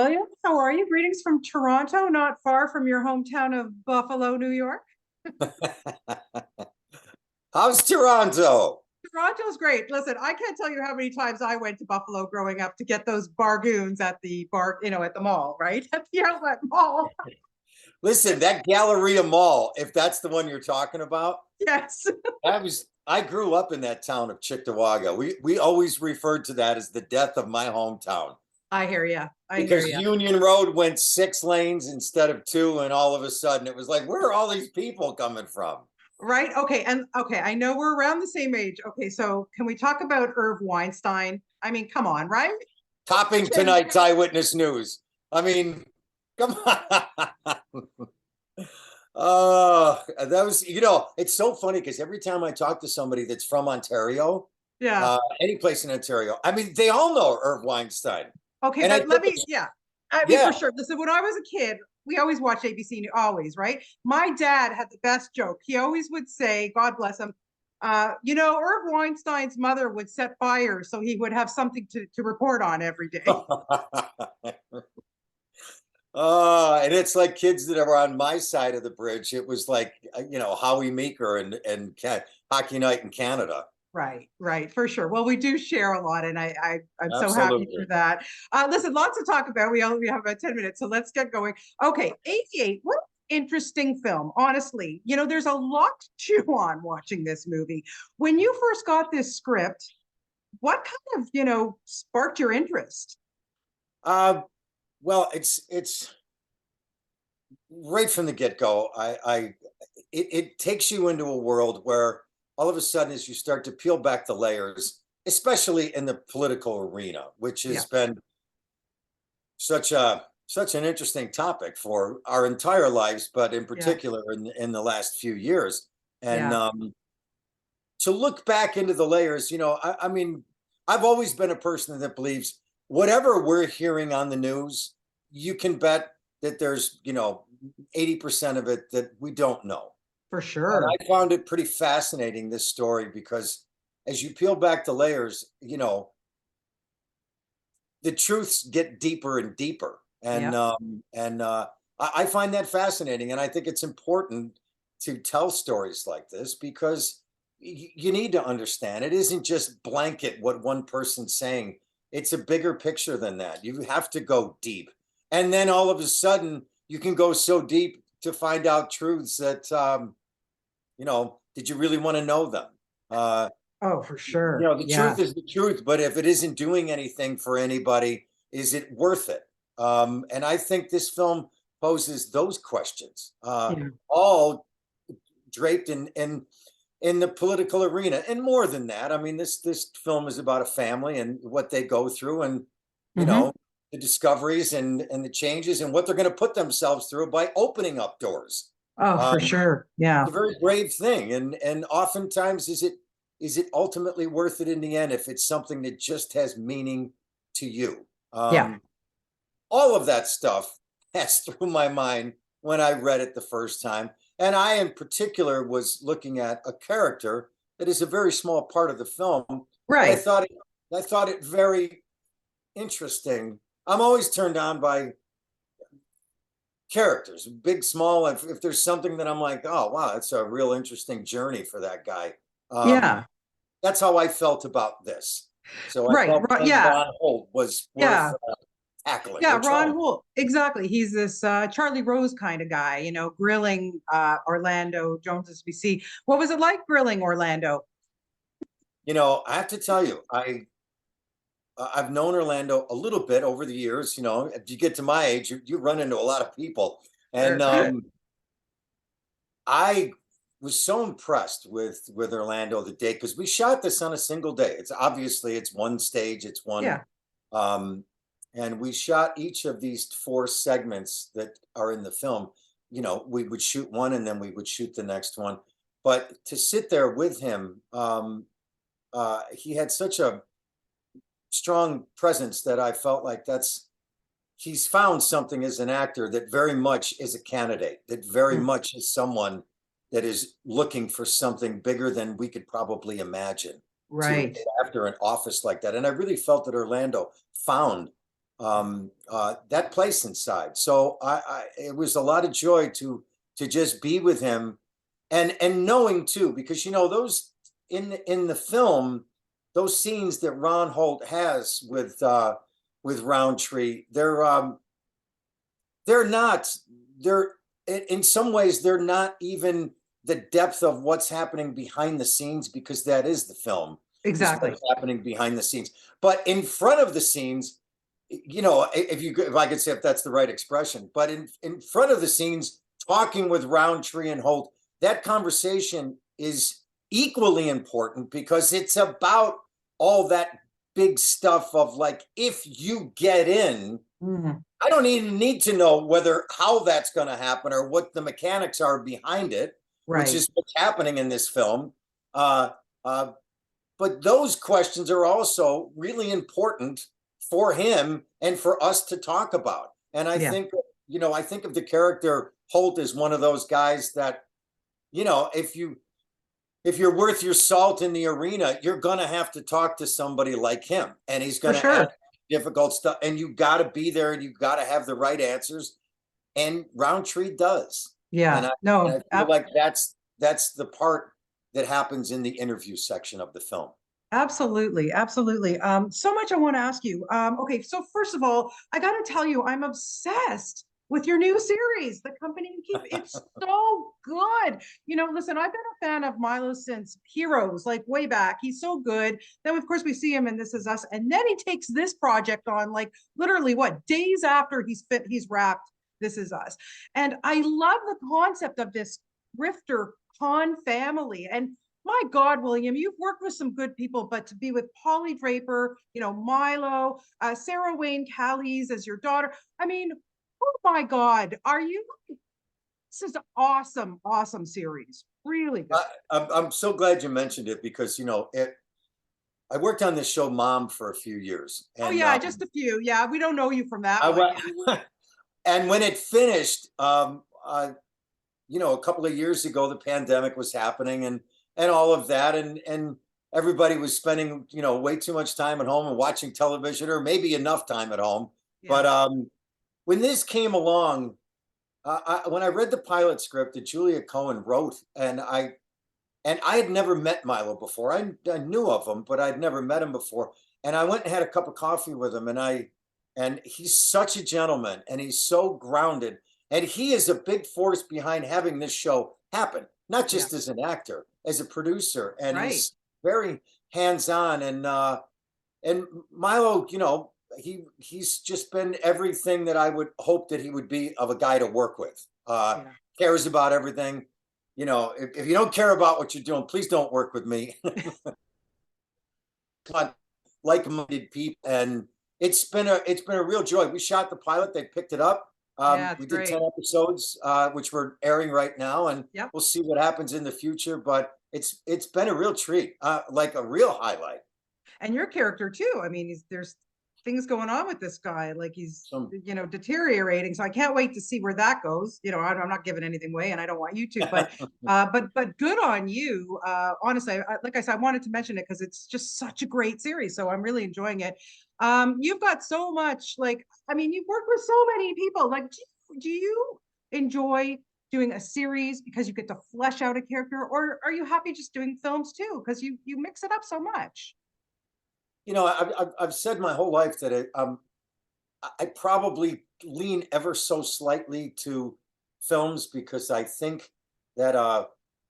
William, how are you? Greetings from Toronto, not far from your hometown of Buffalo, New York. How's Toronto? Toronto's great. Listen, I can't tell you how many times I went to Buffalo growing up to get those bargoons at the at the mall, right? At the outlet mall. Listen, that Galleria Mall, if that's the one you're talking about, Yes. I grew up in that town of Cheektowaga. We always referred to that as the death of my hometown I hear you. I hear because you. Union Road went 6 lanes instead of two, and all of a sudden it was like, where are all these people coming from? Right? Okay. And okay, I know we're around the same age. Okay, so can we talk about Irv Weinstein? I mean, come on, right? Topping tonight's Eyewitness News. I mean, come on. That was, it's so funny because every time I talk to somebody that's from Ontario, Yeah. any place in Ontario, I mean, they all know Irv Weinstein. Okay, And I but think, yeah. I mean, yeah, for sure. Listen, when I was a kid, we always watched ABC, always, right? My dad had the best joke. He always would say, God bless him, Irv Weinstein's mother would set fires so he would have something to report on every day. and it's like kids that are on my side of the bridge. It was like, Howie Meeker and Hockey Night in Canada. Right, right, for sure. Well, we do share a lot, and I'm so happy for Absolutely. that. Listen, lots to talk about. We only have about 10 minutes, so let's get going. Okay, 88. What an interesting film, honestly. There's a lot to chew on watching this movie. When you first got this script, what kind of sparked your interest? Uh, well, it's right from the get-go. It takes you into a world where all of a sudden, as you start to peel back the layers, especially in the political arena, which Yeah, has been such an interesting topic for our entire lives, but in yeah, particular in the last few years. And yeah, to look back into the layers, I mean, I've always been a person that believes whatever we're hearing on the news, you can bet that there's 80% of it that we don't know. for And sure. I found it pretty fascinating, this story, because as you peel back the layers, the truths get deeper and deeper. And Yeah, I find that fascinating. And I think it's important to tell stories like this because you need to understand it isn't just blanket what one person's saying. It's a bigger picture than that. You have to go deep. And then all of a sudden, you can go so deep to find out truths that, did you really want to know them? Uh, oh, for sure. the Yeah, truth is the truth, but if it isn't doing anything for anybody, is it worth it? And I think this film poses those questions, yeah. all draped in the political arena, and more than that. I mean, this film is about a family and what they go through, and you Hmm. know the discoveries and the changes, and what they're going to put themselves through by opening up doors. Oh, for Um, sure. Yeah, it's a very brave thing, and oftentimes is it ultimately worth it in the end if it's something that just has meaning to you? yeah. All of that stuff passed through my mind when I read it the first time, and I in particular was looking at a character that is a very small part of the film, but I Right. thought it very interesting. I'm always turned on by characters, big, small. If there's something that I'm like, oh wow, that's a real interesting journey for that guy. Um, Yeah. that's how I felt about this. So I Right. felt Right. playing Yeah. Ron Holt was worth Yeah. tackling Yeah. or Ron trying. Hoult. Exactly. He's this Charlie Rose kind of guy, grilling Orlando Jones's BC. What was it like grilling Orlando? I have to tell you, I've known Orlando a little bit over the years. If you get to my age, you run into a lot of people, and Sure. I was so impressed with Orlando the day because we shot this on a single day. It's one stage, it's one, Yeah. um, and we shot each of these four segments that are in the film. We would shoot one and then we would shoot the next one. But to sit there with him, he had such a strong presence that I felt like he's found something as an actor that very much is a candidate, that very Mm. much is someone that is looking for something bigger than we could probably imagine to Right. go after an office like that. And I really felt that Orlando found that place inside. So it was a lot of joy to just be with him, and knowing too, because those in the film, those scenes that Ron Holt has with Roundtree, they're not they're in some ways they're not even the depth of what's happening behind the scenes, because that is the film, is Exactly. what's happening behind the scenes. But in front of the scenes, if I could say, if that's the right expression, but in front of the scenes, talking with Roundtree and Holt, that conversation is equally important, because it's about all that big stuff of, like, if you get in, Mhm. I don't even need to know how that's going to happen or what the mechanics are behind it, which Right. is what's happening in this film. Uh, uh, but those questions are also really important for him and for us to talk about. And Yeah, I think of the character Holt as one of those guys that, if you're worth your salt in the arena, you're gonna have to talk to somebody like him, and he's for gonna ask sure. difficult stuff, and you got to be there, and you got to have the right answers, and Roundtree does. And Yeah, I no, feel like that's the part that happens in the interview section of the film. absolutely, absolutely. So much I want to ask you. Okay, so first of all, I got to tell you, I'm obsessed with your new series, The Company You Keep. It's so good. Listen, I've been a fan of Milo since Heroes, like way back. He's so good. Then, of course, we see him in This Is Us, and then he takes this project on, like literally what, days after he's wrapped This Is Us. And I love the concept of this grifter con family. And my God, William, you've worked with some good people, but to be with Polly Draper, Milo, Sarah Wayne Callies as your daughter. I mean, oh my God, this is an awesome, awesome series. Really good. I'm so glad you mentioned it, because I worked on this show Mom for a few years, Oh and yeah, just a few. Yeah, we don't know you from that I one. went, Yeah. and when it finished, a couple of years ago, the pandemic was happening, and all of that, and everybody was spending way too much time at home and watching television, or maybe enough time at home. Yeah. But when this came along, when I read the pilot script that Julia Cohen wrote, and I had never met Milo before. I knew of him, but I'd never met him before. And I went and had a cup of coffee with him, and he's such a gentleman, and he's so grounded, and he is a big force behind having this show happen, not Yeah. just as an actor, as a producer, and Right. he's very hands-on. And Milo, he's just been everything that I would hope that he would be, of a guy to work with. Yeah. Cares about everything. If you don't care about what you're doing, please don't work with me. On like-minded people, and it's been a real joy. We shot the pilot, they picked it up. Yeah, it's We did 10 great. episodes, which we're airing right now, and Yep. we'll see what happens in the future. But it's been a real treat, like a real highlight. And your character too. I mean, there's things going on with this guy, like he's Some deteriorating. So I can't wait to see where that goes. I'm not giving anything away, and I don't want you to. But good on you. Honestly, like I said, I wanted to mention it because it's just such a great series. So I'm really enjoying it. You've got so much. Like, I mean, you've worked with so many people. Like, do you enjoy doing a series because you get to flesh out a character, or are you happy just doing films too because you mix it up so much? I've said my whole life that I probably lean ever so slightly to films, because I think that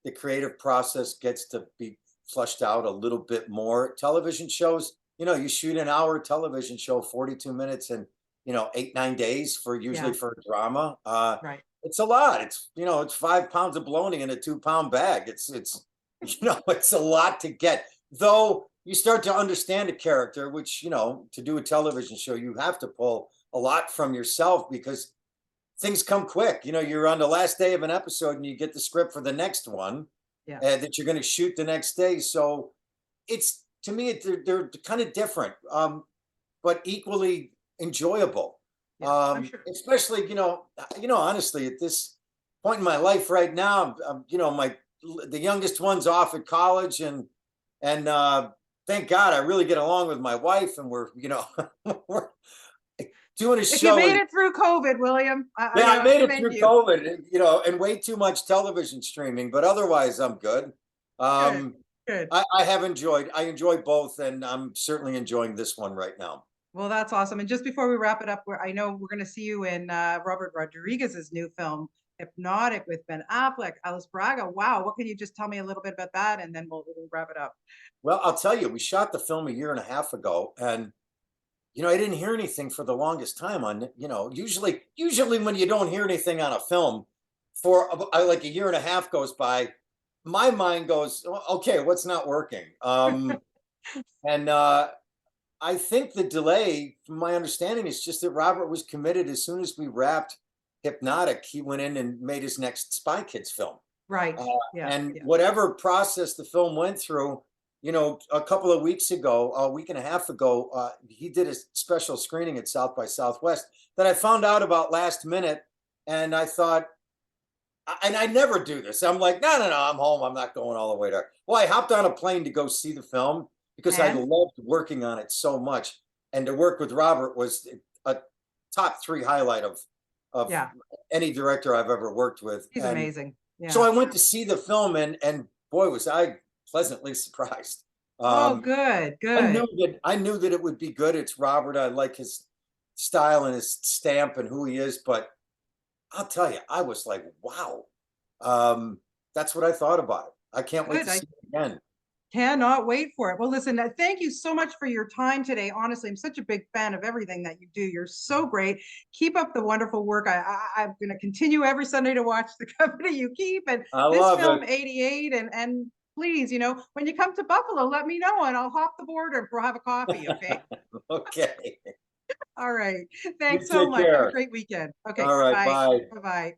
the creative process gets to be flushed out a little bit more. Television shows, you shoot an hour television show, 42 minutes, in 8, 9 days, usually Yeah, for a drama. right. It's a lot. It's 5 pounds of bologna in a 2 pound bag. It's a lot to get. Though you start to understand a character, which, to do a television show, you have to pull a lot from yourself, because things come quick. You're on the last day of an episode, and you get the script for the next one, Yeah, that you're going to shoot the next day. So it's, to me, they're kind of different, but equally enjoyable. yeah, I'm sure. Especially, honestly, at this point in my life right now, the youngest one's off at college, and thank God I really get along with my wife, and we're doing a If you show. made it through COVID, William, Yeah, I made it commend through you. COVID, you know, and way too much television streaming, but otherwise I'm good. Good, Um, good. I enjoy both, and I'm certainly enjoying this one right now. Well, that's awesome. And just before we wrap it up, I know we're going to see you in Robert Rodriguez's new film, Hypnotic, with Ben Affleck, Alice Braga. Wow, what can you just tell me a little bit about that, and then we'll wrap it up. Well, I'll tell you, we shot the film a year and a half ago, and you know, I didn't hear anything for the longest time on, you know, usually when you don't hear anything on a film for like a year and a half goes by, my mind goes, okay, what's not working? And I think the delay, from my understanding, is just that Robert was committed as soon as we wrapped Hypnotic, he went in and made his next Spy Kids film. Right. Uh, Yeah. and Yeah. whatever process the film went through, you know, a couple of weeks ago, a week and a half ago, he did a special screening at South by Southwest that I found out about last minute. And I thought, and I never do this. I'm like, no, I'm home. I'm not going all the way there. Well, I hopped on a plane to go see the film because I And loved working on it so much. And to work with Robert was a top three highlight of yeah, any director I've ever worked with. he's And amazing. Yeah. so I went to see the film, and boy, was I pleasantly surprised. Oh, good, good. I knew that it would be good. It's Robert. I like his style and his stamp and who he is, but I'll tell you, I was like, wow. That's what I thought about it. I can't wait Good. to I see it again. cannot wait for it. Well, listen, thank you so much for your time today. Honestly, I'm such a big fan of everything that you do. You're so great. Keep up the wonderful work. I'm going to continue every Sunday to watch the company you keep. And I this love film, it. 88, and please, when you come to Buffalo, let me know and I'll hop the border and we'll have a coffee. Okay. Okay. All right. You Thanks so take much. Have a care. great weekend. Okay. All right. Bye. Bye. Bye-bye.